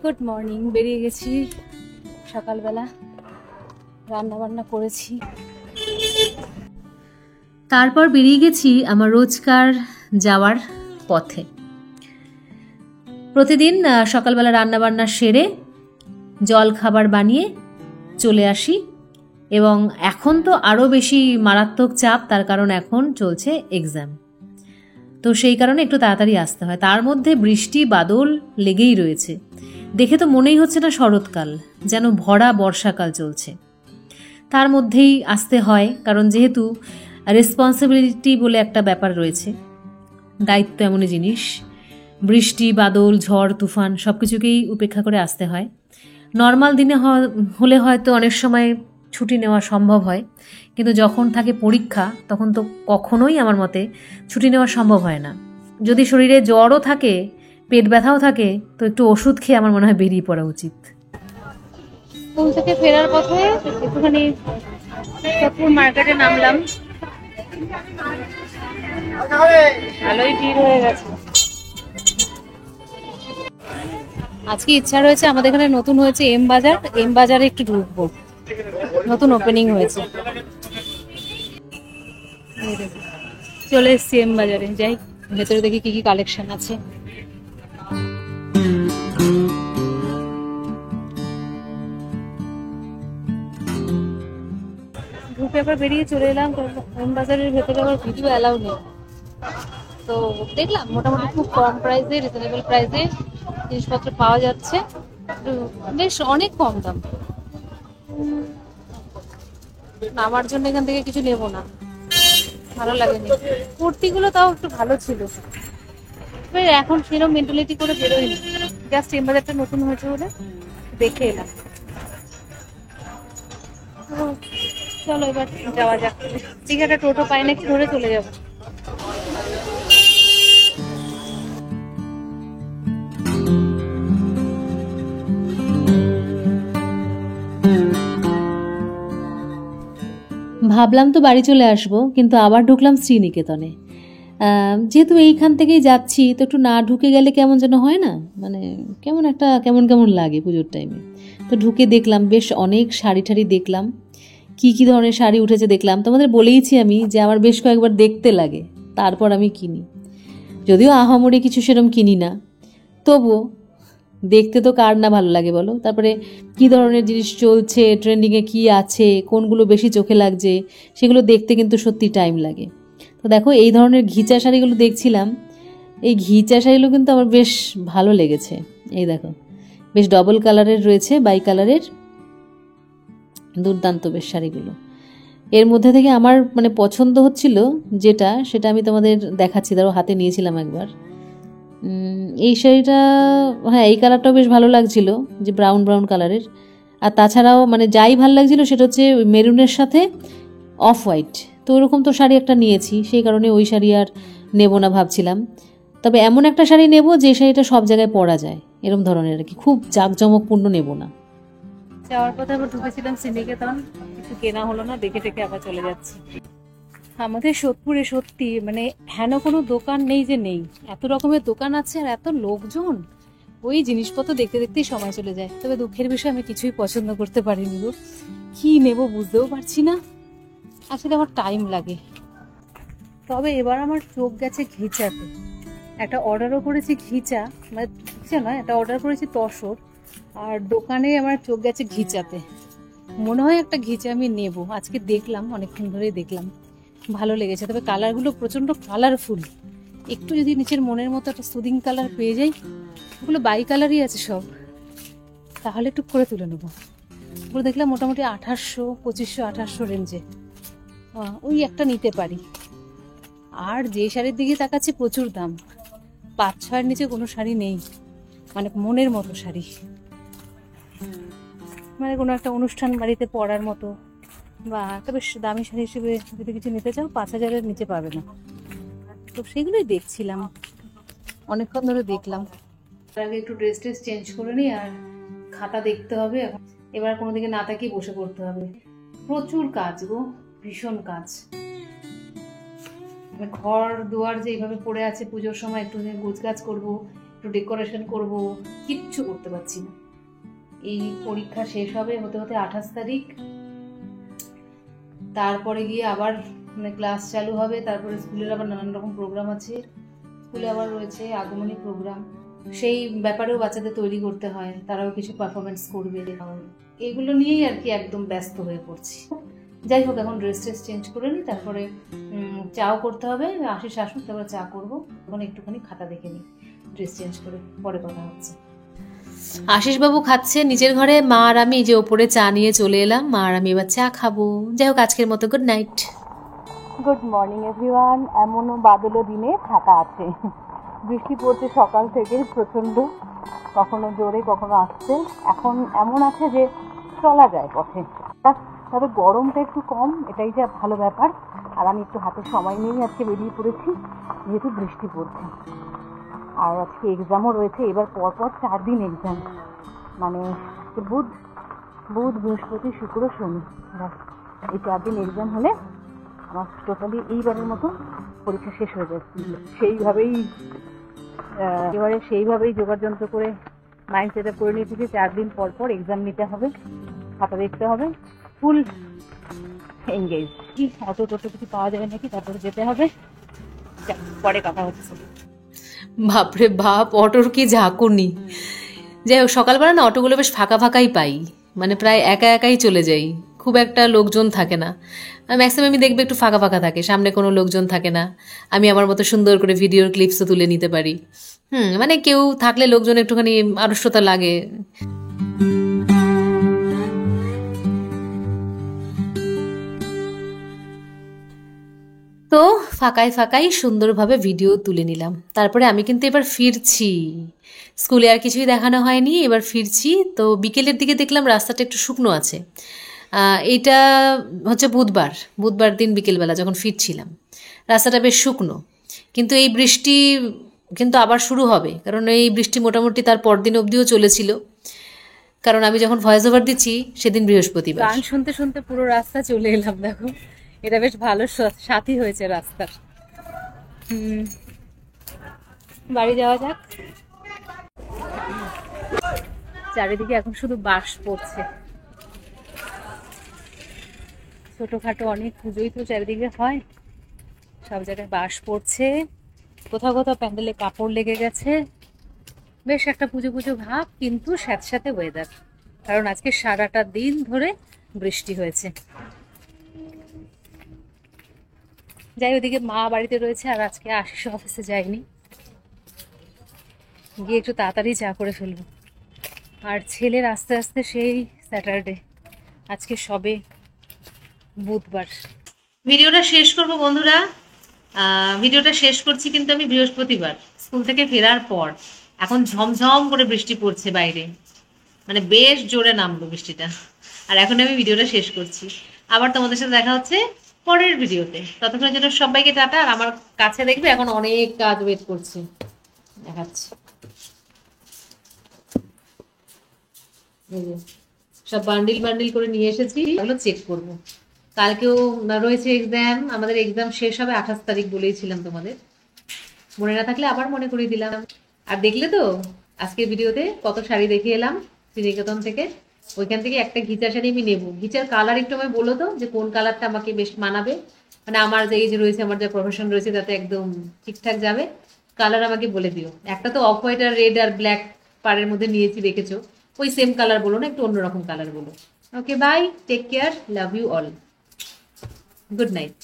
Good morning. বেরিয়ে গেছি সকালবেলা, রান্না বান্না করেছি, তারপর বেরিয়ে গেছি আমার রোজকার যাওয়ার পথে। প্রতিদিন সকালবেলা রান্না বান্না সেরে জল খাবার বানিয়ে চলে আসি, এবং এখন তো আরও বেশি মারাত্মক চাপ, তার কারণ এখন চলছে এক্সাম। তো সেই কারণে একটু তাড়াতাড়ি আসতে হয়। তার মধ্যে বৃষ্টি বাদল লেগেই রয়েছে, দেখে তো মনেই হচ্ছে না শরৎকাল, যেন ভরা বর্ষাকাল চলছে। তার মধ্যেই আসতে হয়, কারণ যেহেতু রেসপন্সিবিলিটি বলে একটা ব্যাপার রয়েছে, দায়িত্ব এমনই জিনিস। বৃষ্টি বাদল ঝড় তুফান সব কিছুকেই উপেক্ষা করে আসতে হয়। নর্মাল দিনে হলে হয়তো অনেক সময় ছুটি নেওয়া সম্ভব হয়, কিন্তু যখন থাকে পরীক্ষা তখন তো কখনোই আমার মতে ছুটি নেওয়া সম্ভব হয় না। যদি শরীরে জ্বরও থাকে, পেট ব্যথাও থাকে, তো একটু ওষুধ খেয়ে আমার মনে হয় বেরিয়ে পড়া উচিত। স্কুল থেকে ফেরার পথে একটুখানি সোদপুর মার্কেটে নামলাম। ভালোই ভিড় হয়ে গেছে। আজকে ইচ্ছা রয়েছে, আমাদের এখানে নতুন হয়েছে এম বাজার, এম বাজারে একটু ঢুকবো, নতুন ওপেনিং হয়েছে। চলে এসছি এম বাজারে, যাই ভেতরে দেখি কি কি কালেকশন আছে। ঢুকে আবার বেরিয়ে চলে এলাম। এম বাজারের ভেতরে আবার ভিডিও অ্যালাউ নেই, তো দেখলাম মোটামুটি খুব কম প্রাইসে, রিজনেবল প্রাইসে জিনিসপত্র পাওয়া যাচ্ছে, বেশ অনেক কম দাম। আমার জন্য এখান থেকে কিছু নেবো না, ভালো লাগেনি। কুর্তিগুলো তাও একটু ভালো ছিল, এখন সেরকম মেন্টালিটি করে বেরোয়নি, জাস্ট এম বাজারটা নতুন হয়েছে বলে দেখে এলাম। চলো এবার যাওয়া যাক, ঠিক একটা টোটো পাই নাকি ধরে চলে যাবো। ভাবলাম তো বাড়ি চলে আসবো, কিন্তু আবার ঢুকলাম শ্রীনিকেতনে। যেহেতু এইখান থেকেই যাচ্ছি, তো একটু না ঢুকে গেলে কেমন যেন হয় না, মানে কেমন একটা কেমন কেমন লাগে পুজোর টাইমে। তো ঢুকে দেখলাম বেশ অনেক শাড়ি ঠাড়ি দেখলাম, কি কি ধরনের শাড়ি উঠেছে দেখলাম। তোমাদের বলেইছি আমি যে আমার বেশ কয়েকবার দেখতে লাগে, তারপর আমি কিনি। যদিও আহামরি কিছু সেরকম কিনি না, তবুও দেখতে তো কার না ভালো লাগে বলো। তারপরে কি ধরনের জিনিস চলছে, ট্রেন্ডিংয়ে কি আছে, কোনগুলো বেশি চোখে লাগছে, সেগুলো দেখতে কিন্তু সত্যি টাইম লাগে। তো দেখো এই ধরনের ঘিচা শাড়িগুলো দেখছিলাম, এই ঘিচা শাড়িগুলো কিন্তু আমার বেশ ভালো লেগেছে। এই দেখো বেশ ডবল কালারের রয়েছে, বাই কালারের, দুর্দান্ত বেশ শাড়িগুলো। এর মধ্যে থেকে আমার মানে পছন্দ হচ্ছিল যেটা, সেটা আমি তোমাদের দেখাচ্ছি, ধরো হাতে নিয়েছিলাম একবার। এই শাড়িটা, হ্যাঁ এই কালারটাও বেশ ভালো লাগছিল, যে ব্রাউন ব্রাউন কালারের। আর তাছাড়াও মানে যাই ভালো লাগছিল সেটা হচ্ছে মেরুনের সাথে অফ হোয়াইট, তো ওরকম তো শাড়ি একটা নিয়েছি, সেই কারণে ওই শাড়ি আর নেব না ভাবছিলাম। তবে এমন একটা শাড়ি নেব যে শাড়িটা সব জায়গায় পরা যায়, এরকম ধরনের আর কি, খুব জাঁকজমকপূর্ণ নেব না। যাওয়ার পথে আবার ঢুকেছিলাম শ্রীনিকেতন, কিছু কেনা হলো না, দেখে দেখে আবার চলে যাচ্ছি। আমাদের সোদপুরে সত্যি মানে হেন কোনো দোকান নেই যে নেই, এত রকমের দোকান আছে আর এত লোকজন, ওই জিনিসপত্র দেখতে দেখতেই সময় চলে যায়। তবে দুঃখের বিষয় আমি কিছুই পছন্দ করতে পারিনি গো, কি নেব বুঝতেও পারছি না, আসলে আমার টাইম লাগে। তবে এবার আমার চোখ গেছে ঘিচাতে, একটা অর্ডারও করেছি ঘিচা, মানে ঘিচা নয়, একটা অর্ডার করেছি তসর, আর দোকানে আমার চোখ গেছে ঘিচাতে। মনে হয় একটা ঘিচা আমি নেব, আজকে দেখলাম, অনেকক্ষণ ধরেই দেখলাম, ভালো লেগেছে। তবে কালারগুলো প্রচণ্ড কালারফুল, একটু যদি নিচের মনের মতো একটা সুদিং কালার পেয়ে যাই, ওগুলো বাই কালারই আছে সব, তাহলে একটু করে তুলে নেবো। ওগুলো দেখলাম মোটামুটি 2800, 2500, 2800 রেঞ্জে, ওই একটা নিতে পারি। আর যে শাড়ির দিকে তাকাচ্ছি প্রচুর দাম, 5-6-এর নিচে কোনো শাড়ি নেই, মানে মনের মতো শাড়ি, মানে কোনো একটা অনুষ্ঠান বাড়িতে পরার মতো, বা একটা বেশ দামি শাড়ি হিসেবে যদি কিছু নিতে চাও 5000-এর নিচে পাবে না। তো সেগুলোই দেখছিলাম, অনেকক্ষণ ধরে দেখলাম। তার আগে একটু ড্রেস চেঞ্জ করে নিই, আর খাতা দেখতে হবে এখন, এবার কোনো দিকে না তাকিয়ে বসে পড়তে হবে। প্রচুর কাজ গো, ভীষণ কাজ। ঘর দুয়ার যে এইভাবে পড়ে আছে, পুজোর সময় একটু গোছগাছ করবো, একটু ডেকোরেশন করব, কিচ্ছু করতে পারছি না। এই পরীক্ষা শেষ হবে হতে হতে 28 তারিখ, তারপরে গিয়ে আবার মানে ক্লাস চালু হবে, তারপরে স্কুলের আবার নানান রকম প্রোগ্রাম আছে, স্কুলে আবার রয়েছে আগমনী প্রোগ্রাম, সেই ব্যাপারেও বাচ্চাদের তৈরি করতে হয়, তারাও কিছু পারফরমেন্স করবে, এগুলো নিয়েই আর কি একদম ব্যস্ত হয়ে পড়ছি। যাই হোক, এখন ড্রেস ট্রেস চেঞ্জ করে নিই, তারপরে চাও করতে হবে, আশিস আসুক তারপরে চা করবো, তখন একটুখানি খাতা দেখে নিই, ড্রেস চেঞ্জ করে পরে কথা হচ্ছে। আশিসবাবু খাচ্ছে নিজের ঘরে, মা আর আমি যে ওপরে চা নিয়ে চলে এলাম, মা আর আমি এবার চা খাবো। যাই হোক, আজকের মতো good night. Good morning everyone. এমনও বাদলও দিনে থাকা আছে, বৃষ্টি পড়ছে সকাল থেকে প্রচণ্ড, কখনো জোরে কখনো আসছে। এখন এমন আছে যে চলা যায় পথে, তবে গরমটা একটু কম, এটাই যা ভালো ব্যাপার। আর আমি একটু হাতে সময় নিয়েই আজকে বেরিয়ে পড়েছি, যেহেতু বৃষ্টি পড়ছে। আর আজকে এক্সামও রয়েছে, এবার পরপর 4 দিন এক্সাম, মানে বুধ বৃহস্পতি শুক্র শনি, এই 4 দিন এক্সাম হলে আমার টোটালি এইবারের মতো পরীক্ষা শেষ হয়ে যাচ্ছে। সেইভাবেই জোগাড় যন্ত্র করে মাইন্ড সেট আপ করে নিয়েছি যে 4 দিন পর পর এক্সাম নিতে হবে, খাতা দেখতে হবে, ফুল এনগেজ। কি অটো টোটো কিছু পাওয়া যাবে নাকি, তারপরে যেতে হবে, পরে কথা হচ্ছে। বাপরে বাপ, অটোর কি ঝাঁকুনি। যাই হোক, সকালবেলা না অটোগুলো বেশ ফাঁকা ফাঁকাই পাই, মানে প্রায় একা একাই চলে যাই, খুব একটা লোকজন থাকে না। ম্যাক্সিমাম আমি দেখবে একটু ফাঁকা ফাঁকা থাকে, সামনে কোনো লোকজন থাকে না, আমি আমার মতো সুন্দর করে ভিডিওর ক্লিপসও তুলে নিতে পারি। মানে কেউ থাকলে লোকজন একটুখানি আড়ষ্টতা লাগে। তো ফাঁকায় ফাঁকায় সুন্দরভাবে ভিডিও তুলে নিলাম। তারপরে আমি কিন্তু এবার ফিরছি, স্কুলে আর কিছুই দেখানো হয়নি, এবার ফিরছি। তো বিকেলের দিকে দেখলাম রাস্তাটা একটু শুকনো আছে। এইটা হচ্ছে বুধবার দিন বিকেলবেলা যখন ফিরছিলাম, রাস্তাটা বেশ শুকনো। কিন্তু এই বৃষ্টি কিন্তু আবার শুরু হবে, কারণ এই বৃষ্টি মোটামুটি তার পরদিন অবধিও চলেছিল, কারণ আমি যখন ভয়েস ওভার দিচ্ছি সেদিন বৃহস্পতিবার। গান শুনতে শুনতে পুরো রাস্তা চলে এলাম, দেখো এটা বেশ ভালো সাথী হয়েছে রাস্তার। বাড়ি যাওয়া যাক। চারিদিকে এখন শুধু বাঁশ পড়ছে, ছোটখাটো অনেক পুজোই তো চারিদিকে হয়, সব জায়গায় বাঁশ পড়ছে, কোথাও কোথাও প্যান্ডেলে কাপড় লেগে গেছে, বেশ একটা পুজো পুজো ভাব, কিন্তু স্যাঁতস্যাঁতে ওয়েদার, কারণ আজকে সারাটা দিন ধরে বৃষ্টি হয়েছে। যাই, ওদিকে মা বাড়িতে রয়েছে, আর আজকে আশিস অফিসে যায়নি, গিয়ে একটু তাড়াতাড়ি চা করে ফেলবো। আর ছেলের আস্তে আস্তে সেই স্যাটারডে, আজকে সবে বুধবার। ভিডিওটা শেষ করব বন্ধুরা, ভিডিওটা শেষ করছি কিন্তু আমি বৃহস্পতিবার স্কুল থেকে ফেরার পর। এখন ঝমঝম করে বৃষ্টি পড়ছে বাইরে, মানে বেশ জোরে নামলো বৃষ্টিটা। আর এখন আমি ভিডিওটা শেষ করছি, আবার তোমাদের সাথে দেখা হচ্ছে পরের ভিডিওতে। ততক্ষণের জন্য সবাইকে টাটা। আর আমার কাছে দেখবে এখন অনেক কাজ ওয়েট করছে, দেখাচ্ছি। সব বান্ডিল করে নিয়ে এসেছি, এগুলো চেক করবো। কালকেও রয়েছে এক্সাম, আমাদের এক্সাম শেষ হবে 28 তারিখ বলেইছিলাম তোমাদের, মনে না থাকলে আবার মনে করিয়ে দিলাম। আর দেখলে তো আজকের ভিডিওতে কত শাড়ি দেখে এলাম শ্রীনিকেতন থেকে, ওইখান থেকে একটা ঘিচা শাড়ি আমি নেবো। ঘিচার কালার একটু আমায় বলো তো, যে কোন কালারটা আমাকে বেশ মানাবে, মানে আমার যে এই যে রয়েছে, আমার যে প্রফেশন রয়েছে তাতে একদম ঠিকঠাক যাবে, কালার আমাকে বলে দিও। একটা তো অফ হোয়াইট আর রেড আর ব্ল্যাক পাড়ের মধ্যে নিয়েছি, দেখেছো, ওই সেম কালার বলো না, একটু অন্যরকম কালার বলো। Okay, bye, take care, love you all, good night.